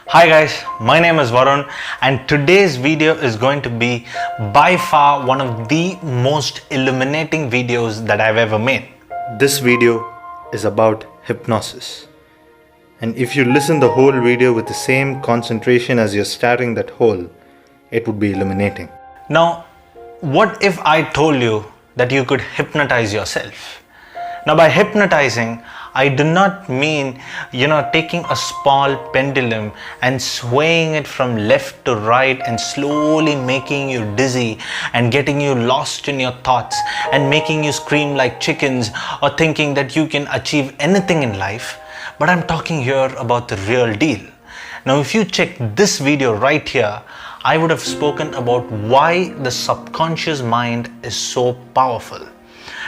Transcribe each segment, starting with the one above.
Hi guys, my name is Varun and today's video is going to be by far one of the most illuminating videos that I've ever made. This video is about hypnosis. And if you listen the whole video with the same concentration as you're staring that hole, it would be illuminating. Now, what if I told you that you could hypnotize yourself? Now, by hypnotizing, I do not mean, taking a small pendulum and swaying it from left to right and slowly making you dizzy and getting you lost in your thoughts and making you scream like chickens or thinking that you can achieve anything in life. But I'm talking here about the real deal. Now, if you check this video right here, I would have spoken about why the subconscious mind is so powerful.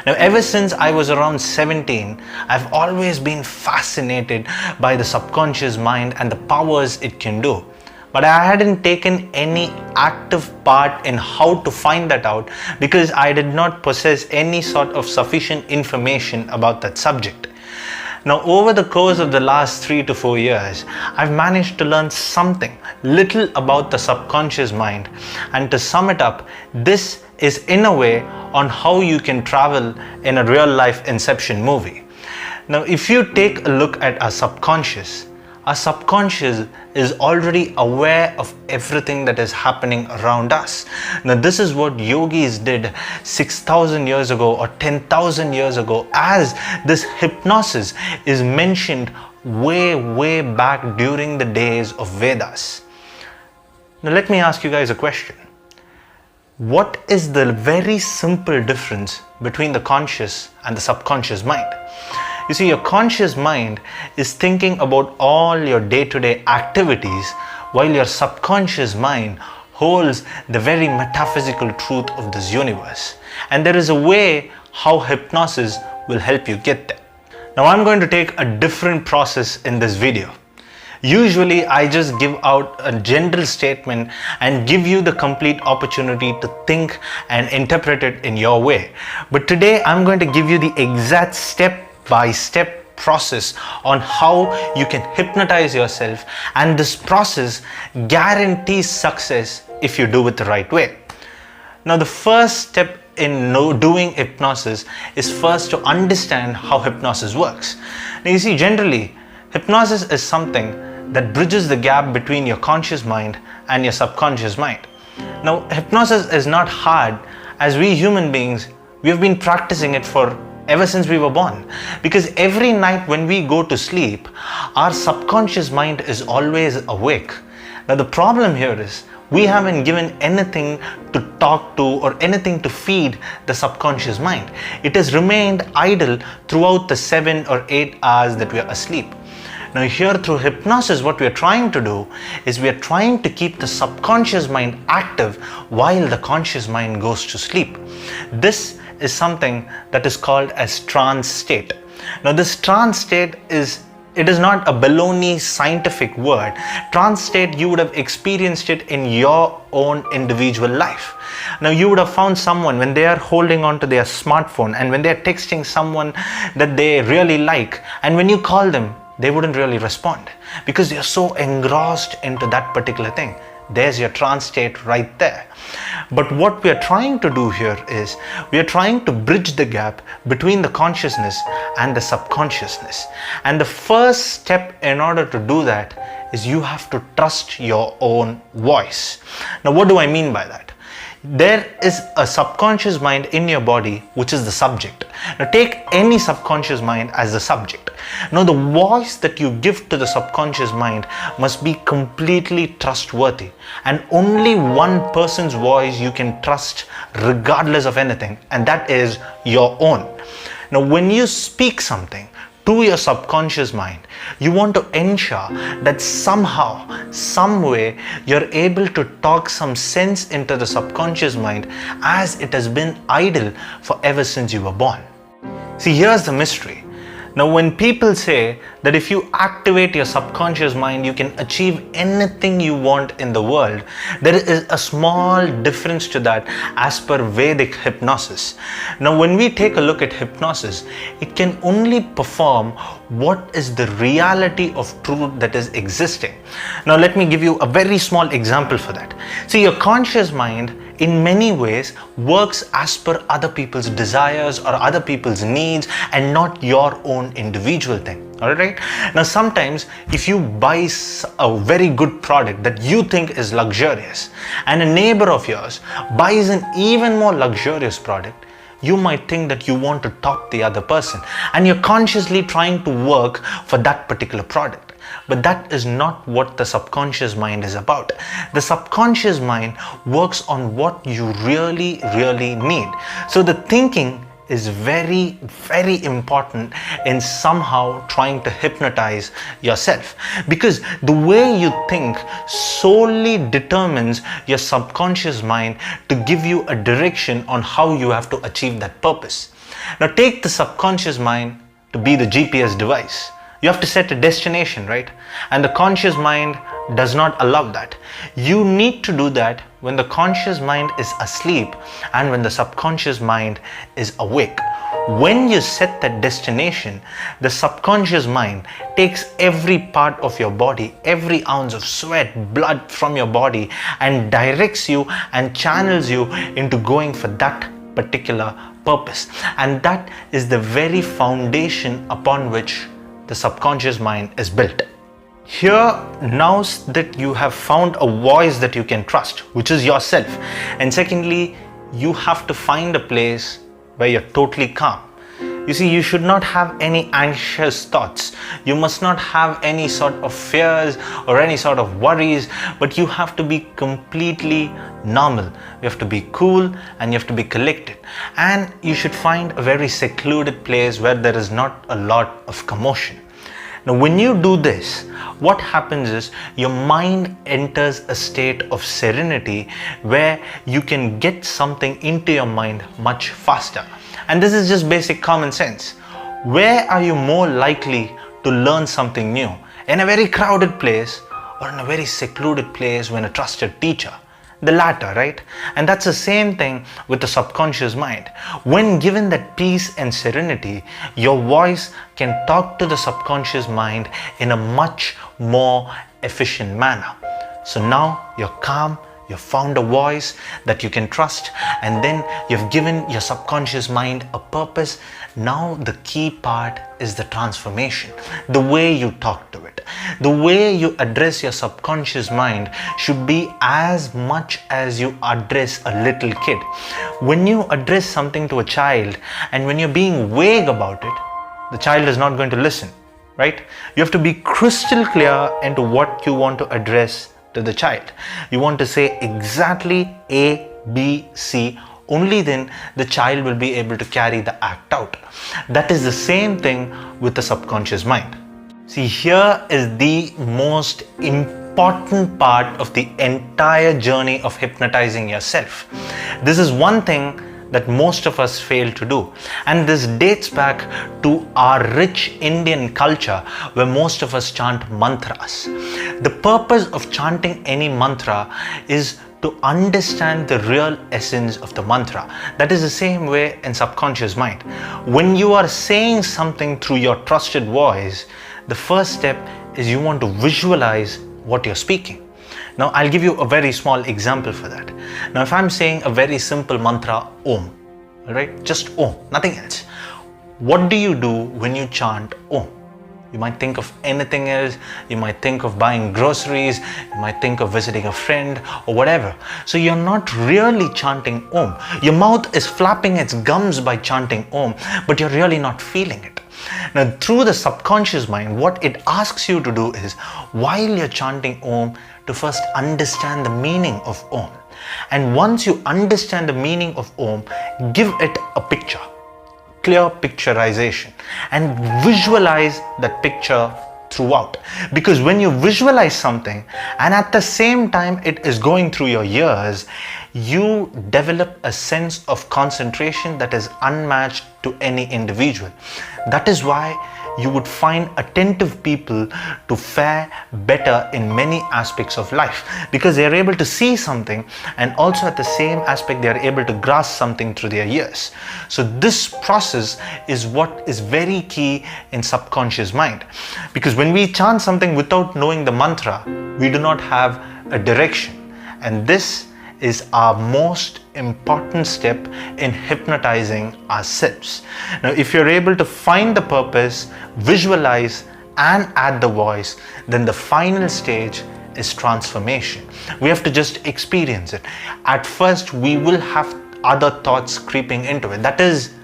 Now, ever since I was around 17, I've always been fascinated by the subconscious mind and the powers it can do. But I hadn't taken any active part in how to find that out because I did not possess any sort of sufficient information about that subject. Now, over the course of the last 3 to 4 years, I've managed to learn something little about the subconscious mind. And to sum it up, this is in a way on how you can travel in a real life Inception movie. Now, if you take a look at our subconscious is already aware of everything that is happening around us. Now, this is what yogis did 6,000 years ago or 10,000 years ago, as this hypnosis is mentioned way back during the days of Vedas. Now, let me ask you guys a question. What is the very simple difference between the conscious and the subconscious mind? You see, your conscious mind is thinking about all your day-to-day activities, while your subconscious mind holds the very metaphysical truth of this universe. And there is a way how hypnosis will help you get there. Now, I'm going to take a different process in this video. Usually, I just give out a general statement and give you the complete opportunity to think and interpret it in your way. But today, I'm going to give you the exact step-by-step process on how you can hypnotize yourself, and this process guarantees success if you do it the right way. Now, the first step in doing hypnosis is first to understand how hypnosis works. Now, you see, generally, hypnosis is something that bridges the gap between your conscious mind and your subconscious mind. Now, hypnosis is not hard, as we human beings, we have been practicing it for ever since we were born. Because every night when we go to sleep, our subconscious mind is always awake. Now, the problem here is we haven't given anything to talk to or anything to feed the subconscious mind. It has remained idle throughout the 7 or 8 hours that we are asleep. Now, here through hypnosis, what we are trying to do is we are trying to keep the subconscious mind active while the conscious mind goes to sleep. This is something that is called as trance state. Now, this trance state is not a baloney scientific word. Trance state, you would have experienced it in your own individual life. Now, you would have found someone when they are holding on to their smartphone and when they are texting someone that they really like, and when you call them, they wouldn't really respond because they are so engrossed into that particular thing. There's your trance state right there. But what we are trying to do here is we are trying to bridge the gap between the consciousness and the subconsciousness. And the first step in order to do that is you have to trust your own voice. Now, what do I mean by that? There is a subconscious mind in your body, which is the subject. Now, take any subconscious mind as the subject. Now, the voice that you give to the subconscious mind must be completely trustworthy, and only one person's voice you can trust regardless of anything, and that is your own. Now, when you speak something to your subconscious mind, you want to ensure that somehow, some way, you're able to talk some sense into the subconscious mind, as it has been idle for ever since you were born. See, here's the mystery. Now, when people say that if you activate your subconscious mind, you can achieve anything you want in the world, there is a small difference to that as per Vedic hypnosis. Now, when we take a look at hypnosis, it can only perform what is the reality of truth that is existing. Now, let me give you a very small example for that. See, your conscious mind in many ways works as per other people's desires or other people's needs and not your own individual thing. Alright? Now, sometimes if you buy a very good product that you think is luxurious and a neighbor of yours buys an even more luxurious product, you might think that you want to top the other person and you're consciously trying to work for that particular product. But that is not what the subconscious mind is about. The subconscious mind works on what you really need. So the thinking is very important in somehow trying to hypnotize yourself, because the way you think solely determines your subconscious mind to give you a direction on how you have to achieve that purpose. Now, take the subconscious mind to be the GPS device. You have to set a destination, right? And the conscious mind does not allow that. You need to do that when the conscious mind is asleep and when the subconscious mind is awake. When you set that destination, the subconscious mind takes every part of your body, every ounce of sweat, blood from your body, and directs you and channels you into going for that particular purpose. And that is the very foundation upon which the subconscious mind is built. Here, now that you have found a voice that you can trust, which is yourself, and secondly, you have to find a place where you're totally calm. You see, you should not have any anxious thoughts. You must not have any sort of fears or any sort of worries, but you have to be completely normal. You have to be cool and you have to be collected. And you should find a very secluded place where there is not a lot of commotion. Now, when you do this, what happens is your mind enters a state of serenity where you can get something into your mind much faster. And this is just basic common sense. Where are you more likely to learn something new? In a very crowded place or in a very secluded place when a trusted teacher? The latter, right? And that's the same thing with the subconscious mind. When given that peace and serenity, your voice can talk to the subconscious mind in a much more efficient manner. So now you're calm, you've found a voice that you can trust, and then you've given your subconscious mind a purpose. Now the key part is the transformation, the way you talk to it. The way you address your subconscious mind should be as much as you address a little kid. When you address something to a child and when you're being vague about it, the child is not going to listen, right? You have to be crystal clear into what you want to address to the child. You want to say exactly A, B, C. Only then the child will be able to carry the act out. That is the same thing with the subconscious mind. See, here is the most important part of the entire journey of hypnotizing yourself. This is one thing that most of us fail to do, and this dates back to our rich Indian culture where most of us chant mantras. The purpose of chanting any mantra is to understand the real essence of the mantra. That is the same way in subconscious mind. When you are saying something through your trusted voice, the first step is you want to visualize what you're speaking. Now, I'll give you a very small example for that. Now, if I'm saying a very simple mantra, Om, alright, just Om, nothing else. What do you do when you chant Om? You might think of anything else. You might think of buying groceries. You might think of visiting a friend or whatever. So you're not really chanting Om. Your mouth is flapping its gums by chanting Om, but you're really not feeling it. Now, through the subconscious mind, what it asks you to do is, while you're chanting Om, to first understand the meaning of Om. And once you understand the meaning of Om, give it a picture. Clear picturization, and visualize that picture throughout. Because when you visualize something and at the same time it is going through your ears, you develop a sense of concentration that is unmatched to any individual. That is why you would find attentive people to fare better in many aspects of life, because they are able to see something, and also at the same aspect they are able to grasp something through their ears. So this process is what is very key in subconscious mind, because when we chant something without knowing the mantra, we do not have a direction, and this is our most important step in hypnotizing ourselves. Now, if you're able to find the purpose, visualize and add the voice, then the final stage is transformation. We have to just experience it. At first, we will have other thoughts creeping into it. That is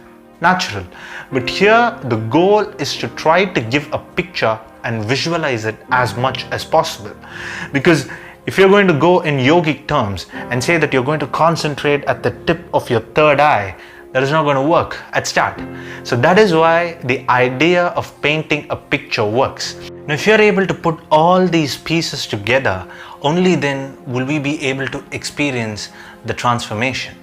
natural. But here, the goal is to try to give a picture and visualize it as much as possible. Because if you're going to go in yogic terms and say that you're going to concentrate at the tip of your third eye, that is not going to work at start. So that is why the idea of painting a picture works. Now, if you're able to put all these pieces together, only then will we be able to experience the transformation.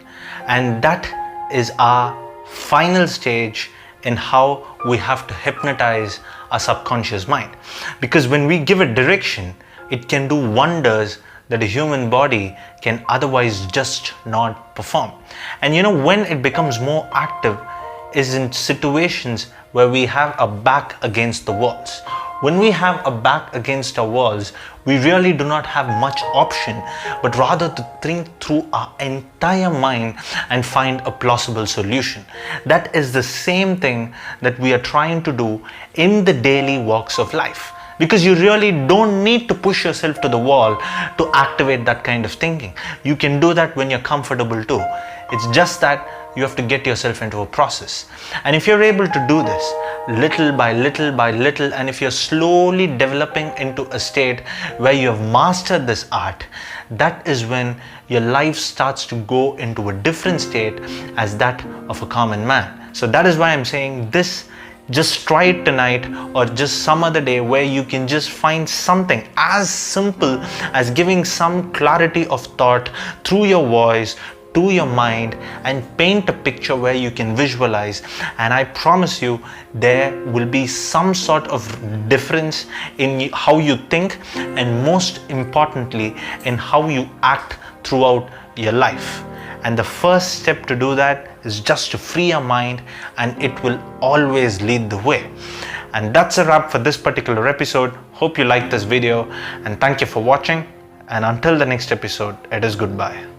And that is our final stage in how we have to hypnotize our subconscious mind. Because when we give it direction, it can do wonders that a human body can otherwise just not perform. And when it becomes more active is in situations where we have a back against the walls. When we have a back against our walls, we really do not have much option, but rather to think through our entire mind and find a plausible solution. That is the same thing that we are trying to do in the daily walks of life. Because you really don't need to push yourself to the wall to activate that kind of thinking. You can do that when you're comfortable too. It's just that you have to get yourself into a process. And if you're able to do this little by little by little, and if you're slowly developing into a state where you have mastered this art, that is when your life starts to go into a different state as that of a common man. So that is why I'm saying this. Just try it tonight or just some other day where you can just find something as simple as giving some clarity of thought through your voice to your mind and paint a picture where you can visualize. And I promise you, there will be some sort of difference in how you think, and most importantly, in how you act throughout your life. And the first step to do that is just to free your mind, and it will always lead the way. And that's a wrap for this particular episode. Hope you liked this video, and thank you for watching. And until the next episode, it is goodbye.